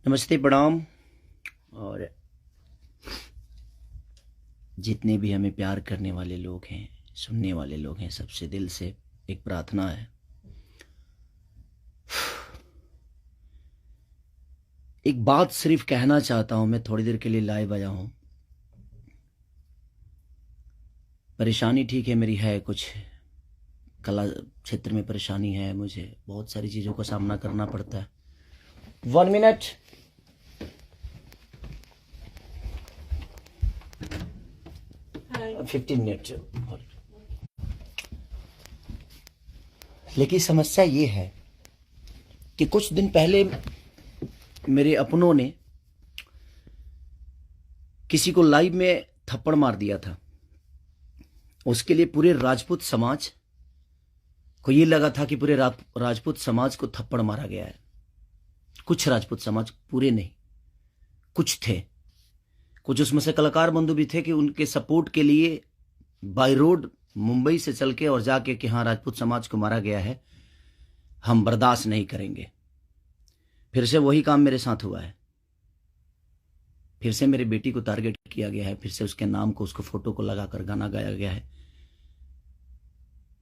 नमस्ते, प्रणाम। और जितने भी हमें प्यार करने वाले लोग हैं, सुनने वाले लोग हैं, सबसे दिल से एक प्रार्थना है। एक बात सिर्फ कहना चाहता हूं, मैं थोड़ी देर के लिए लाइव आया हूं। परेशानी ठीक है, मेरी है कुछ कला क्षेत्र में परेशानी है, मुझे बहुत सारी चीज़ों का सामना करना पड़ता है। 1 मिनट। Hi. 15 मिनट। लेकिन समस्या ये है कि कुछ दिन पहले मेरे अपनों ने किसी को लाइव में थप्पड़ मार दिया था। उसके लिए पूरे राजपूत समाज को ये लगा था कि पूरे राजपूत समाज को थप्पड़ मारा गया है। कुछ राजपूत समाज, पूरे नहीं, कुछ थे। कुछ उसमें से कलाकार बंधु भी थे कि उनके सपोर्ट के लिए बाय रोड मुंबई से चल के और जाके कि हाँ, राजपूत समाज को मारा गया है, हम बर्दाश्त नहीं करेंगे। फिर से वही काम मेरे साथ हुआ है। फिर से मेरी बेटी को टारगेट किया गया है, फिर से उसके नाम को, उसको फोटो को लगाकर गाना गाया गया है।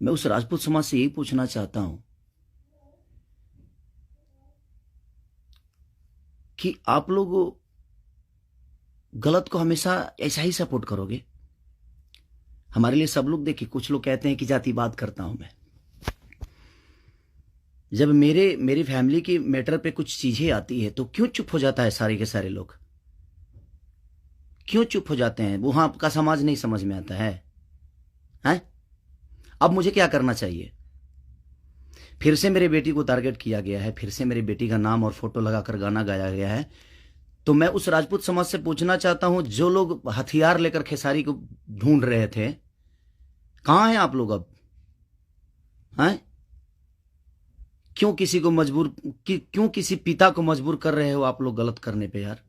मैं उस राजपूत समाज से यही पूछना चाहता हूं कि आप लोग गलत को हमेशा ऐसा ही सपोर्ट करोगे? हमारे लिए सब लोग, देखिए, कुछ लोग कहते हैं कि जातिवाद करता हूं मैं। जब मेरी फैमिली की मैटर पे कुछ चीजें आती है तो क्यों चुप हो जाता है सारे के सारे लोग? क्यों चुप हो जाते हैं? वहां आपका समाज नहीं समझ में आता है? हैं? अब मुझे क्या करना चाहिए? फिर से मेरी बेटी को टारगेट किया गया है, फिर से मेरी बेटी का नाम और फोटो लगाकर गाना गाया गया है। तो मैं उस राजपूत समाज से पूछना चाहता हूं, जो लोग हथियार लेकर खेसारी को ढूंढ रहे थे, कहां हैं आप लोग अब? हैं? क्यों किसी को मजबूर क्यों किसी पिता को मजबूर कर रहे हो आप लोग गलत करने पे? यार,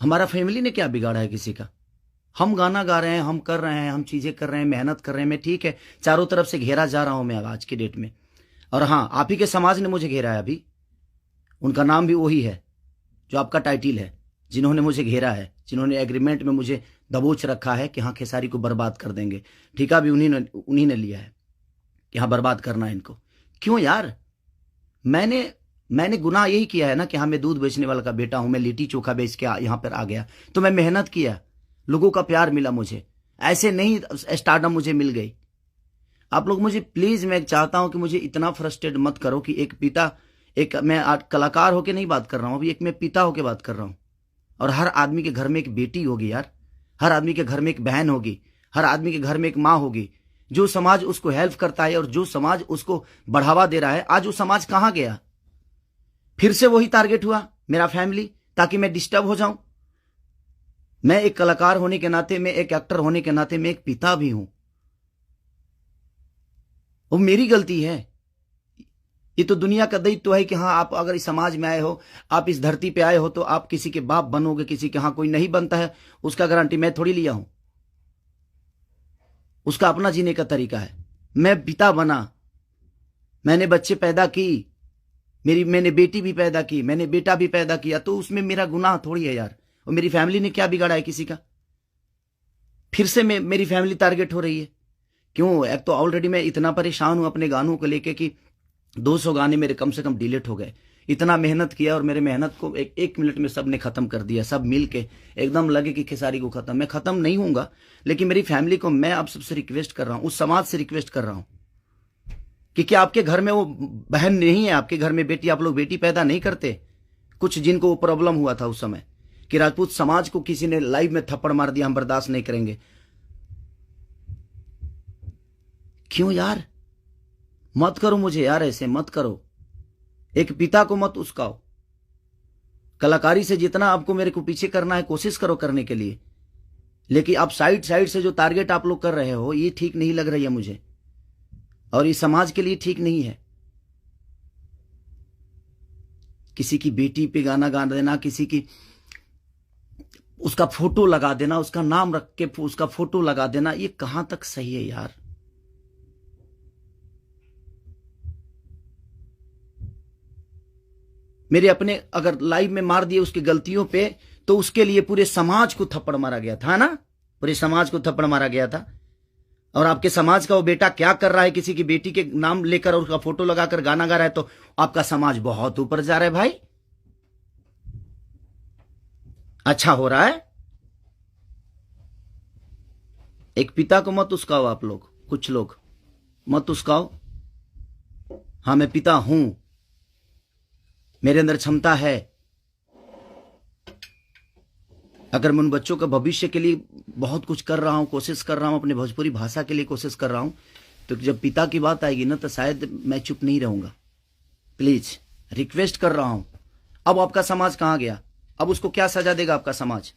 हमारा फैमिली ने क्या बिगाड़ा है किसी का? हम गाना गा रहे हैं, हम कर रहे हैं, हम चीजें कर रहे हैं, मेहनत कर रहे हैं। मैं ठीक है, चारों तरफ से घेरा जा रहा हूं मैं आज की डेट में। और हाँ, आप ही के समाज ने मुझे घेरा है अभी। उनका नाम भी वही है जो आपका टाइटिल है, जिन्होंने मुझे घेरा है, जिन्होंने एग्रीमेंट में मुझे दबोच रखा है कि हाँ, खेसारी को बर्बाद कर देंगे। ठेका भी उन्हीं ने लिया है कि हाँ, बर्बाद करना है इनको। क्यों यार? मैंने गुनाह यही किया है ना कि हाँ, मैं दूध बेचने वाला का बेटा हूं, मैं लिट्टी चोखा बेच के यहां पर आ गया, तो मैं मेहनत किया, लोगों का प्यार मिला मुझे। ऐसे नहीं स्टारडम मुझे मिल गई। आप लोग मुझे प्लीज, मैं चाहता हूं कि मुझे इतना फ्रस्ट्रेट मत करो कि एक पिता, एक मैं कलाकार होके नहीं बात कर रहा हूं, अभी एक मैं पिता होके बात कर रहा हूं। और हर आदमी के घर में एक बेटी होगी यार, हर आदमी के घर में एक बहन होगी, हर आदमी के घर में एक माँ होगी। जो समाज उसको हेल्प करता है और जो समाज उसको बढ़ावा दे रहा है, आज वो समाज कहां गया? फिर से वही टारगेट हुआ, मेरा फैमिली, ताकि मैं डिस्टर्ब हो जाऊं। मैं एक कलाकार होने के नाते, मैं एक एक्टर होने के नाते, मैं एक पिता भी हूं। वो मेरी गलती है। ये तो दुनिया का दायित्व है कि हाँ, आप अगर इस समाज में आए हो, आप इस धरती पे आए हो, तो आप किसी के बाप बनोगे, किसी के। हाँ, कोई नहीं बनता है उसका गारंटी मैं थोड़ी लिया हूं। उसका अपना जीने का तरीका है। मैं पिता बना, मैंने बच्चे पैदा की, मैंने बेटी भी पैदा की, मैंने बेटा भी पैदा किया, तो उसमें मेरा गुनाह थोड़ी है यार। और मेरी फैमिली ने क्या बिगाड़ा है किसी का? फिर से मेरी फैमिली टारगेट हो रही है। क्यों? एक तो ऑलरेडी मैं इतना परेशान हूं अपने गानों को लेके कि 200 गाने मेरे कम से कम डिलीट हो गए। इतना मेहनत किया और मेरे मेहनत को एक मिनट में सब ने खत्म कर दिया। सब मिल के एकदम लगे कि खेसारी को खत्म। मैं खत्म नहीं हूंगा, लेकिन मेरी फैमिली को मैं आप सबसे रिक्वेस्ट कर रहा हूं, उस समाज से रिक्वेस्ट कर रहा हूं कि क्या आपके घर में वो बहन नहीं है? आपके घर में बेटी, आप लोग बेटी पैदा नहीं करते? कुछ जिनको वो प्रॉब्लम हुआ था उस समय कि राजपूत समाज को किसी ने लाइव में थप्पड़ मार दिया, हम बर्दाश्त नहीं करेंगे। क्यों यार? मत करो मुझे यार, ऐसे मत करो। एक पिता को मत उस्काओ। कलाकारी से जितना आपको मेरे को पीछे करना है, कोशिश करो करने के लिए, लेकिन आप साइड साइड से जो टारगेट आप लोग कर रहे हो, ये ठीक नहीं लग रही है मुझे, और ये समाज के लिए ठीक नहीं है। किसी की बेटी पे गाना गा देना, किसी की उसका फोटो लगा देना, उसका नाम रख के उसका फोटो लगा देना, ये कहां तक सही है यार? मेरे अपने अगर लाइव में मार दिए उसकी गलतियों पे, तो उसके लिए पूरे समाज को थप्पड़ मारा गया था ना, पूरे समाज को थप्पड़ मारा गया था। और आपके समाज का वो बेटा क्या कर रहा है, किसी की बेटी के नाम लेकर और उसका फोटो लगाकर गाना गा रहा है, तो आपका समाज बहुत ऊपर जा रहा है भाई। अच्छा हो रहा है। एक पिता को मत उस्काओ आप लोग, कुछ लोग मत उस्काओ। हाँ, मैं पिता हूं, मेरे अंदर क्षमता है। अगर मैं उन बच्चों के भविष्य के लिए बहुत कुछ कर रहा हूं, कोशिश कर रहा हूं, अपने भोजपुरी भाषा के लिए कोशिश कर रहा हूं, तो जब पिता की बात आएगी ना, तो शायद मैं चुप नहीं रहूंगा। प्लीज रिक्वेस्ट कर रहा हूं। अब आपका समाज कहां गया? अब उसको क्या सजा देगा आपका समाज?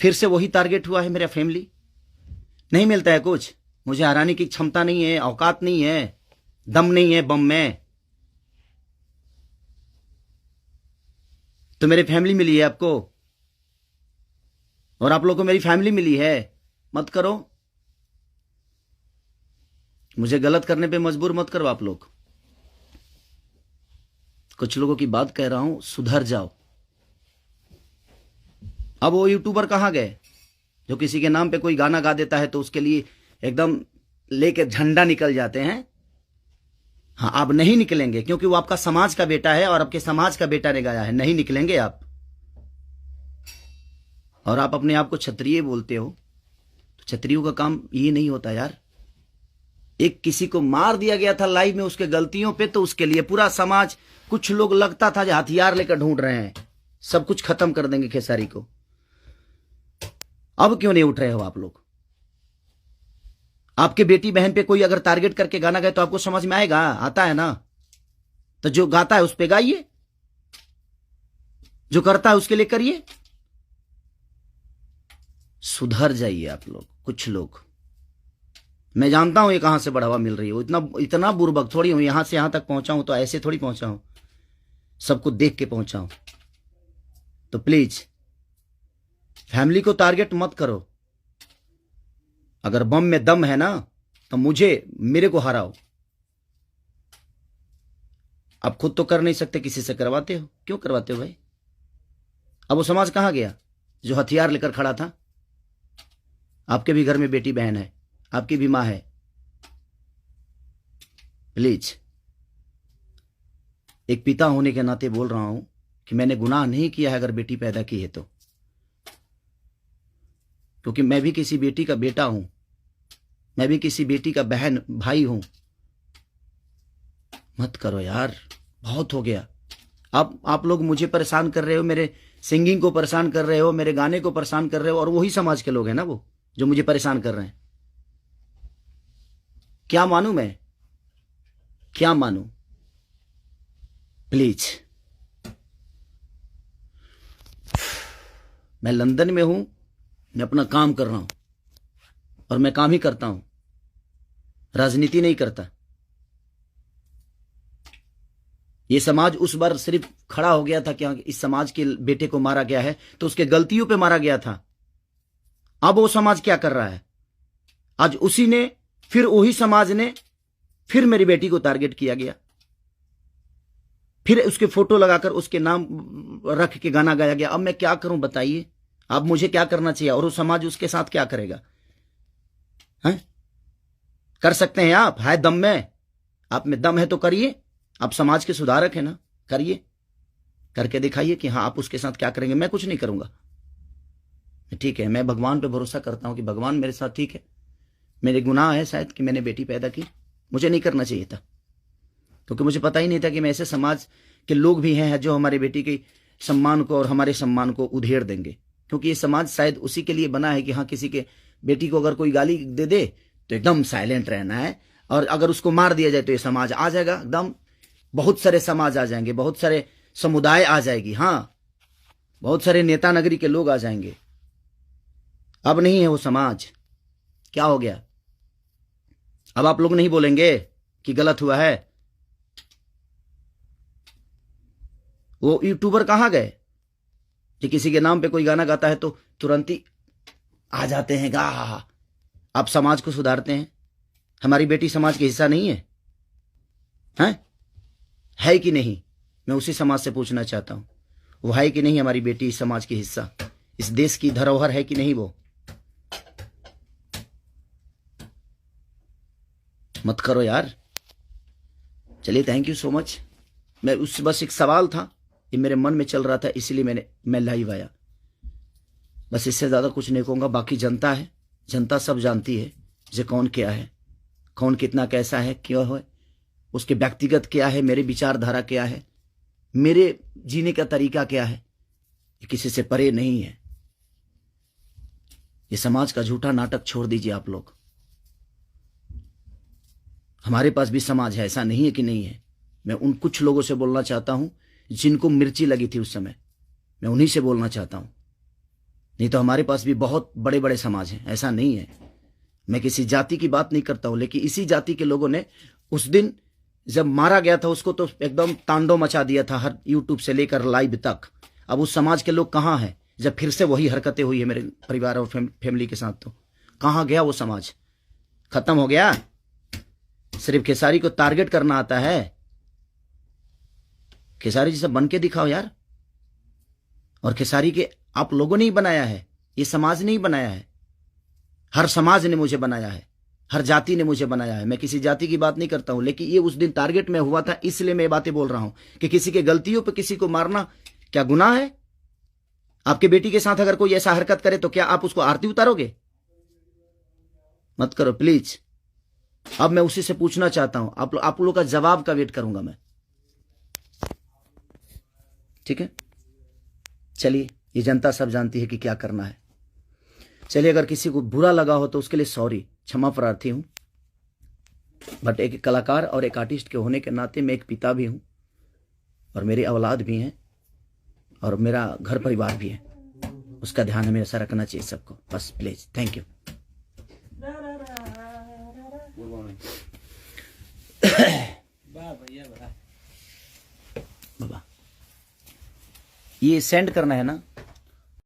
फिर से वही टारगेट हुआ है मेरा फैमिली। नहीं मिलता है कुछ, मुझे हराने की क्षमता नहीं है, औकात नहीं है, दम नहीं है बम में। तो मेरी फैमिली मिली है आपको, और आप लोगों को मेरी फैमिली मिली है। मत करो, मुझे गलत करने पे मजबूर मत करो आप लोग। कुछ लोगों की बात कह रहा हूं, सुधर जाओ। अब वो यूट्यूबर कहां गए जो किसी के नाम पे कोई गाना गा देता है तो उसके लिए एकदम लेके झंडा निकल जाते हैं? हाँ, आप नहीं निकलेंगे, क्योंकि वो आपका समाज का बेटा है और आपके समाज का बेटा ने गाया है। नहीं निकलेंगे आप। और आप अपने आप को क्षत्रिय बोलते हो, तो क्षत्रियों का काम ये नहीं होता यार। एक किसी को मार दिया गया था लाइव में उसके गलतियों पे, तो उसके लिए पूरा समाज, कुछ लोग लगता था जो हथियार लेकर ढूंढ रहे हैं, सब कुछ खत्म कर देंगे खेसारी को। अब क्यों नहीं उठ रहे हो आप लोग? आपके बेटी बहन पे कोई अगर टारगेट करके गाना गाए तो आपको समझ में आएगा? आता है ना? तो जो गाता है उस पे गाइए, जो करता है उसके लिए करिए। सुधर जाइए आप लोग, कुछ लोग। मैं जानता हूं ये कहां से बढ़ावा मिल रही है। इतना बुर्बक थोड़ी हूं, यहां से यहां तक पहुंचा हूं तो ऐसे थोड़ी पहुंचा हूं, सबको देख के पहुंचा हूं। तो प्लीज फैमिली को टारगेट मत करो। अगर बम में दम है ना, तो मेरे को हराओ। आप खुद तो कर नहीं सकते, किसी से करवाते हो। क्यों करवाते हो भाई? अब वो समाज कहां गया जो हथियार लेकर खड़ा था? आपके भी घर में बेटी बहन है, आपकी भी मां है। प्लीज, एक पिता होने के नाते बोल रहा हूं कि मैंने गुनाह नहीं किया है अगर बेटी पैदा की है तो, क्योंकि मैं भी किसी बेटी का बेटा हूं, मैं भी किसी बेटी का बहन भाई हूं। मत करो यार, बहुत हो गया। आप लोग मुझे परेशान कर रहे हो, मेरे सिंगिंग को परेशान कर रहे हो, मेरे गाने को परेशान कर रहे हो, और वही समाज के लोग हैं ना वो जो मुझे परेशान कर रहे हैं। क्या मानूं मैं? क्या मानूं? प्लीज, मैं लंदन में हूं, मैं अपना काम कर रहा हूं, और मैं काम ही करता हूं, राजनीति नहीं करता। ये समाज उस बार सिर्फ खड़ा हो गया था कि इस समाज के बेटे को मारा गया है तो उसके गलतियों पे मारा गया था। अब वो समाज क्या कर रहा है? आज उसी ने, फिर वही समाज ने, फिर मेरी बेटी को टारगेट किया गया, फिर उसके फोटो लगाकर उसके नाम रख के गाना गाया गया। अब मैं क्या करूं बताइए? अब मुझे क्या करना चाहिए, और वो समाज उसके साथ क्या करेगा? हैं? कर सकते हैं आप? है दम में? आप में दम है तो करिए। आप समाज के सुधारक है ना, करिए, करके दिखाइए कि हाँ आप उसके साथ क्या करेंगे। मैं कुछ नहीं करूंगा, ठीक है। मैं भगवान पे भरोसा करता हूं कि भगवान मेरे साथ ठीक है। मेरे गुनाह है शायद कि मैंने बेटी पैदा की, मुझे नहीं करना चाहिए था, क्योंकि मुझे पता ही नहीं था कि मैं ऐसे समाज के लोग भी हैं जो हमारी बेटी के सम्मान को और हमारे सम्मान को उधेड़ देंगे। क्योंकि ये समाज शायद उसी के लिए बना है कि हाँ, किसी के बेटी को अगर कोई गाली दे दे तो एकदम साइलेंट रहना है, और अगर उसको मार दिया जाए तो ये समाज आ जाएगा एकदम। बहुत सारे समाज आ जाएंगे, बहुत सारे समुदाय आ जाएगी, हाँ, बहुत सारे नेता नगरी के लोग आ जाएंगे। अब नहीं है वो समाज। क्या हो गया? अब आप लोग नहीं बोलेंगे कि गलत हुआ है? वो यूट्यूबर कहां गए कि किसी के नाम पे कोई गाना गाता है तो तुरंत ही आ जाते हैं गा? आप समाज को सुधारते हैं। हमारी बेटी समाज का हिस्सा नहीं है? हैं? है कि नहीं? मैं उसी समाज से पूछना चाहता हूं, वो है कि नहीं हमारी बेटी इस समाज की हिस्सा, इस देश की धरोहर है कि नहीं? वो मत करो यार। चलिए, थैंक यू सो मच। मैं उस बस एक सवाल था, ये मेरे मन में चल रहा था, इसलिए मैं लाइव आया। बस इससे ज्यादा कुछ नहीं कहूंगा। बाकी जनता है, जनता सब जानती है जो कौन क्या है, कौन कितना कैसा है, क्यों है, उसके व्यक्तिगत क्या है, मेरे विचारधारा क्या है, मेरे जीने का तरीका क्या है, ये किसी से परे नहीं है। ये समाज का झूठा नाटक छोड़ दीजिए आप लोग। हमारे पास भी समाज है, ऐसा नहीं है कि नहीं है। मैं उन कुछ लोगों से बोलना चाहता हूं जिनको मिर्ची लगी थी उस समय, मैं उन्हीं से बोलना चाहता हूं। नहीं तो हमारे पास भी बहुत बड़े बड़े समाज हैं, ऐसा नहीं है। मैं किसी जाति की बात नहीं करता हूं, लेकिन इसी जाति के लोगों ने उस दिन जब मारा गया था उसको तो एकदम तांडव मचा दिया था, हर यूट्यूब से लेकर लाइव तक। अब उस समाज के लोग कहां हैं जब फिर से वही हरकतें हुई है मेरे परिवार और फैमिली के साथ? तो कहां गया वो समाज? खत्म हो गया? सिर्फ खेसारी को टारगेट करना आता है? खेसारी जी सब बन के दिखाओ यार। और खेसारी के आप लोगों ने ही बनाया है, ये समाज ने ही बनाया है। हर समाज ने मुझे बनाया है, हर जाति ने मुझे बनाया है। मैं किसी जाति की बात नहीं करता हूं, लेकिन ये उस दिन टारगेट में हुआ था, इसलिए मैं बातें बोल रहा हूं कि किसी के गलतियों पे किसी को मारना क्या गुनाह है? आपके बेटी के साथ अगर कोई ऐसा हरकत करे तो क्या आप उसको आरती उतारोगे? मत करो प्लीज। अब मैं उसी से पूछना चाहता हूं, आप लोगों का जवाब का वेट करूंगा मैं। ठीक है, चलिए, ये जनता सब जानती है कि क्या करना है। चलिए, अगर किसी को बुरा लगा हो तो उसके लिए सॉरी, क्षमा प्रार्थी हूं। बट एक कलाकार और एक आर्टिस्ट के होने के नाते मैं एक पिता भी हूं, और मेरी औलाद भी हैं, और मेरा घर परिवार भी है। उसका ध्यान हमेशा रखना चाहिए सबको। बस प्लीज, थैंक यू। बाबा, ये सेंड करना है ना?